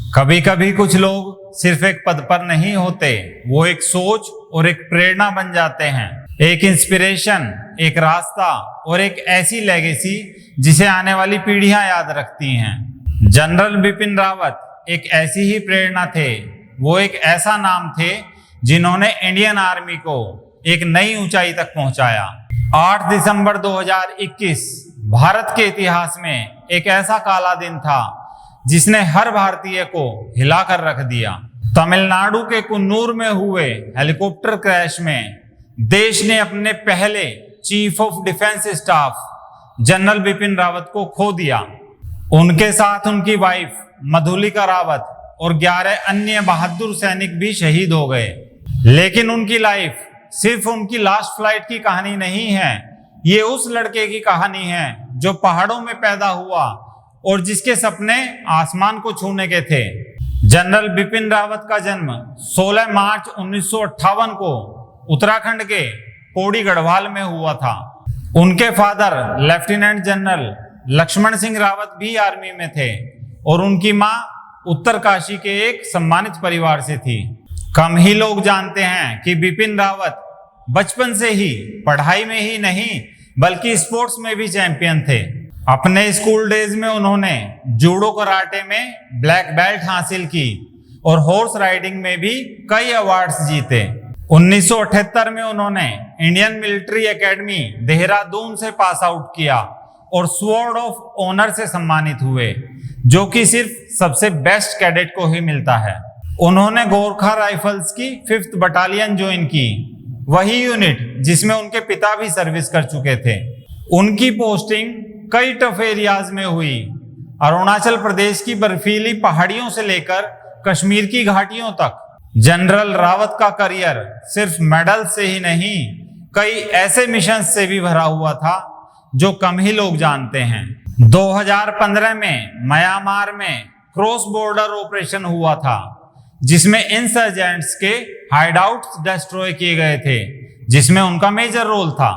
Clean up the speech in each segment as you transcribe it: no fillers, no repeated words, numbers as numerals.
कभी कभी कुछ लोग सिर्फ एक पद पर नहीं होते, वो एक सोच और एक प्रेरणा बन जाते हैं, एक इंस्पिरेशन, एक रास्ता और एक ऐसी लेगेसी जिसे आने वाली पीढ़ियां याद रखती हैं। जनरल बिपिन रावत एक ऐसी ही प्रेरणा थे। वो एक ऐसा नाम थे जिन्होंने इंडियन आर्मी को एक नई ऊंचाई तक पहुंचाया। 8 दिसंबर 2021 भारत के इतिहास में एक ऐसा काला दिन था जिसने हर भारतीय को हिलाकर रख दिया। तमिलनाडु के कुन्नूर में हुए हेलीकॉप्टर क्रैश में देश ने अपने पहले chief of defence staff general Bipin Rawat को खो दिया। उनके साथ उनकी वाइफ मधुलिका रावत और 11 अन्य बहादुर सैनिक भी शहीद हो गए। लेकिन उनकी लाइफ सिर्फ उनकी लास्ट फ्लाइट की कहानी नहीं है, ये उस लड़के की कहानी है जो पहाड़ों में पैदा हुआ और जिसके सपने आसमान को छूने के थे। जनरल बिपिन रावत का जन्म 16 मार्च 1958 को उत्तराखंड के पौड़ी गढ़वाल में हुआ था। उनके father lieutenant general Lakshman Singh Rawat भी आर्मी में थे और उनकी मां उत्तरकाशी के एक सम्मानित परिवार से थी। कम ही लोग जानते हैं कि बिपिन रावत बचपन से ही पढ़ाई में ही नहीं बल्कि स्पोर्ट्स में भी चैंपियन थे। अपने स्कूल डेज में उन्होंने जूडो कराटे में ब्लैक बेल्ट हासिल की और हॉर्स राइडिंग में भी कई अवार्ड्स जीते। 1978 में उन्होंने इंडियन मिलिट्री एकेडमी देहरादून से पास आउट किया और स्वॉर्ड ऑफ ऑनर से सम्मानित हुए, जो कि सिर्फ सबसे बेस्ट कैडेट को ही मिलता है। उन्होंने गोरखा राइफल्स की 5th बटालियन ज्वाइन की, वही यूनिट जिसमें उनके पिता भी सर्विस कर चुके थे। उनकी पोस्टिंग कई टफ एरियाज में हुई, अरुणाचल प्रदेश की बर्फीली पहाड़ियों से लेकर कश्मीर की घाटियों तक। जनरल रावत का करियर सिर्फ मेडल से ही नहीं, कई ऐसे मिशन से भी भरा हुआ था जो कम ही लोग जानते हैं। 2015 में म्यांमार में क्रॉस बॉर्डर ऑपरेशन हुआ था, जिसमें इंसर्जेंट्स के हाइडआउट्स डिस्ट्रॉय किए गए थे, जिसमें उनका मेजर रोल था।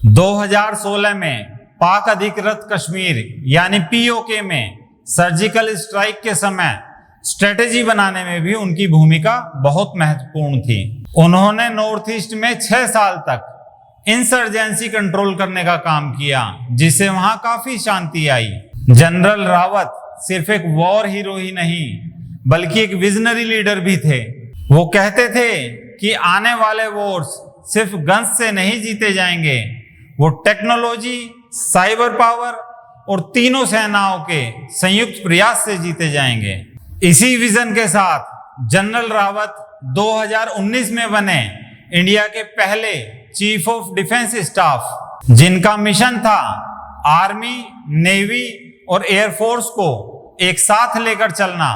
2016 में पाक अधिकृत कश्मीर यानी पीओके में सर्जिकल स्ट्राइक के समय स्ट्रेटेजी बनाने में भी उनकी भूमिका बहुत महत्वपूर्ण थी। उन्होंने नॉर्थ ईस्ट में 6 साल तक इंसर्जेंसी कंट्रोल करने का काम किया, जिससे वहां काफी शांति आई। जनरल रावत सिर्फ एक वॉर हीरो ही नहीं बल्कि एक विजनरी लीडर भी थे। वो कहते थे कि आने वाले वॉर्स सिर्फ गन्स से नहीं जीते जाएंगे, वो टेक्नोलॉजी, साइबर पावर और तीनों सेनाओं के संयुक्त प्रयास से जीते जाएंगे। इसी विजन के साथ जनरल रावत 2019 में बने इंडिया के पहले चीफ ऑफ डिफेंस स्टाफ, जिनका मिशन था आर्मी, नेवी और एयरफोर्स को एक साथ लेकर चलना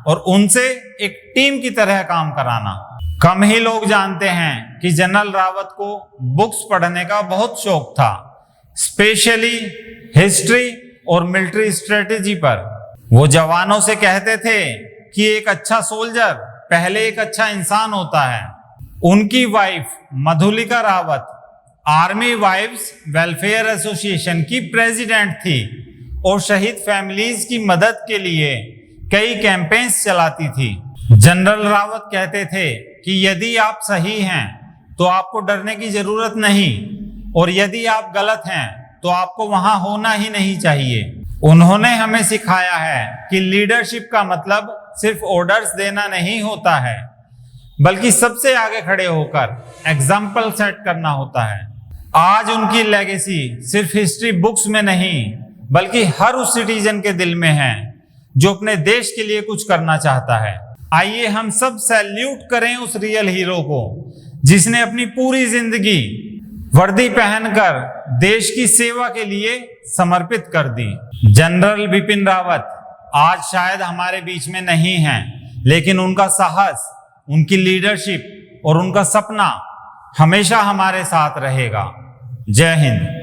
और उनसे एक टीम की तरह काम कराना। कम ही लोग जानते हैं कि जनरल रावत को बुक्स पढ़ने का बहुत शौक था, स्पेशली हिस्ट्री और मिलिट्री स्ट्रेटेजी पर। वो जवानों से कहते थे कि एक अच्छा सोल्जर पहले एक अच्छा इंसान होता है। उनकी wife Madhulika Rawat army wives welfare association की प्रेसिडेंट थी और शहीद फैमिलीज की मदद के लिए कई कैंपेन्स चलाती थी। जनरल रावत कहते थे कि यदि आप सही हैं तो आपको डरने की जरूरत नहीं, और यदि आप गलत हैं तो आपको वहां होना ही नहीं चाहिए। उन्होंने हमें सिखाया है कि लीडरशिप का मतलब सिर्फ ऑर्डर्स देना नहीं होता है, बल्कि सबसे आगे खड़े होकर एग्जाम्पल सेट करना होता है। आज उनकी लेगेसी सिर्फ हिस्ट्री बुक्स में नहीं बल्कि हर उस सिटीजन के दिल में है जो अपने देश के लिए कुछ करना चाहता है। आइए हम सब सैल्यूट करें उस रियल हीरो को जिसने अपनी पूरी जिंदगी वर्दी पहनकर देश की सेवा के लिए समर्पित कर दी। जनरल बिपिन रावत आज शायद हमारे बीच में नहीं हैं, लेकिन उनका साहस, उनकी लीडरशिप और उनका सपना हमेशा हमारे साथ रहेगा। जय हिंद।